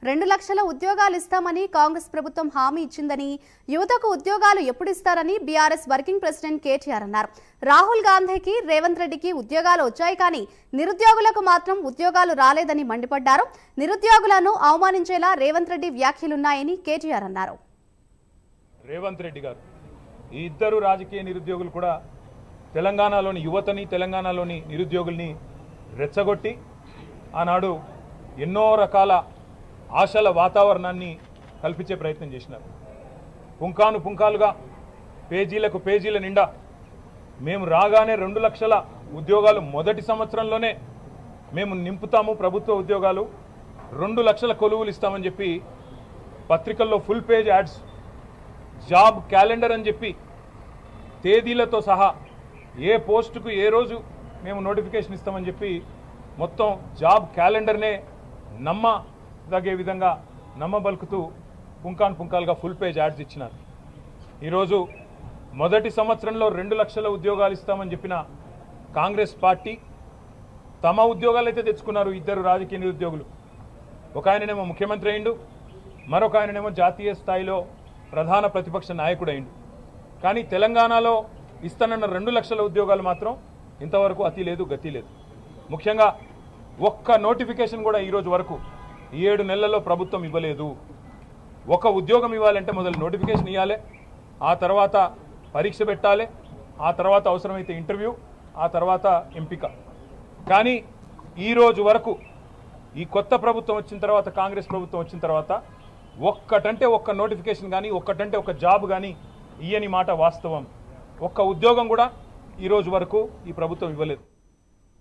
2 లక్షల ఉద్యోగాలు ఇస్తామని కాంగ్రెస్ ప్రభుత్వం హామీ ఇచ్చిందని, యువతకు ఉద్యోగాలు ఎప్పుడు ఇస్తారని బీఆర్ఎస్ వర్కింగ్ ప్రెసిడెంట్ కేటీఆర్ అన్నారు. రాహుల్ గాంధీకి, రేవంత్ రెడ్డికి ఉద్యోగాలు వచ్చాయి కానీ నిరుద్యోగులకు మాత్రం ఉద్యోగాలు రాలేదని మండిపడ్డారు. నిరుద్యోగులను అవమానించేలా రేవంత్ రెడ్డి వ్యాఖ్యలున్నాయని కేటీఆర్ అన్నారు. రేవంత్ రెడ్డి గారు ఈ ఇద్దరు రాజకీయ నిరుద్యోగులు కూడా తెలంగాణలోని యువతని, తెలంగాణలోని నిరుద్యోగుల్ని రెచ్చగొట్టి ఆనాడు ఎన్నో రకాల ఆశల వాతావరణాన్ని కల్పించే ప్రయత్నం చేసినారు. పుంకాను పుంకాలుగా పేజీలకు పేజీల నిండా మేము రాగానే 2 లక్షల ఉద్యోగాలు మొదటి సంవత్సరంలోనే మేము నింపుతాము, ప్రభుత్వ ఉద్యోగాలు 2 లక్షల కొలువులు ఇస్తామని చెప్పి పత్రికల్లో full page ads, job calendar అని చెప్పి తేదీలతో సహా ఏ పోస్టుకు ఏ రోజు మేము నోటిఫికేషన్ ఇస్తామని చెప్పి మొత్తం జాబ్ క్యాలెండర్నే నమ్మదగే విధంగా నమ్మబలుకుతూ పుంకాన్ పుంకాలుగా ఫుల్ పేజ్ యాడ్స్ ఇచ్చినారు. ఈరోజు మొదటి సంవత్సరంలో 2 లక్షల ఉద్యోగాలు ఇస్తామని చెప్పిన కాంగ్రెస్ పార్టీ తమ ఉద్యోగాలు అయితే తెచ్చుకున్నారు. ఇద్దరు రాజకీయ నిరుద్యోగులు, ఒక ఆయననేమో ముఖ్యమంత్రి అయిండు, మరొక ఆయననేమో జాతీయ స్థాయిలో ప్రధాన ప్రతిపక్ష నాయకుడు అయిండు. కానీ తెలంగాణలో ఇస్తానన్న 2 లక్షల ఉద్యోగాలు మాత్రం ఇంతవరకు అతి లేదు, గతి లేదు. ముఖ్యంగా ఒక్క నోటిఫికేషన్ కూడా ఈరోజు వరకు 7 నెలల్లో ప్రభుత్వం ఇవ్వలేదు. ఒక ఉద్యోగం ఇవ్వాలంటే మొదలు నోటిఫికేషన్ ఇవ్వాలి, ఆ తర్వాత పరీక్ష పెట్టాలి, ఆ తర్వాత అవసరమైతే ఇంటర్వ్యూ, ఆ తర్వాత ఎంపిక. కానీ ఈరోజు వరకు ఈ కొత్త ప్రభుత్వం వచ్చిన తర్వాత, కాంగ్రెస్ ప్రభుత్వం వచ్చిన తర్వాత ఒక్కటంటే ఒక్క నోటిఫికేషన్ కానీ, ఒక్కటంటే ఒక జాబ్ కానీ ఇయ్యని మాట వాస్తవం. ఒక్క ఉద్యోగం కూడా ఈరోజు వరకు ఈ ప్రభుత్వం ఇవ్వలేదు.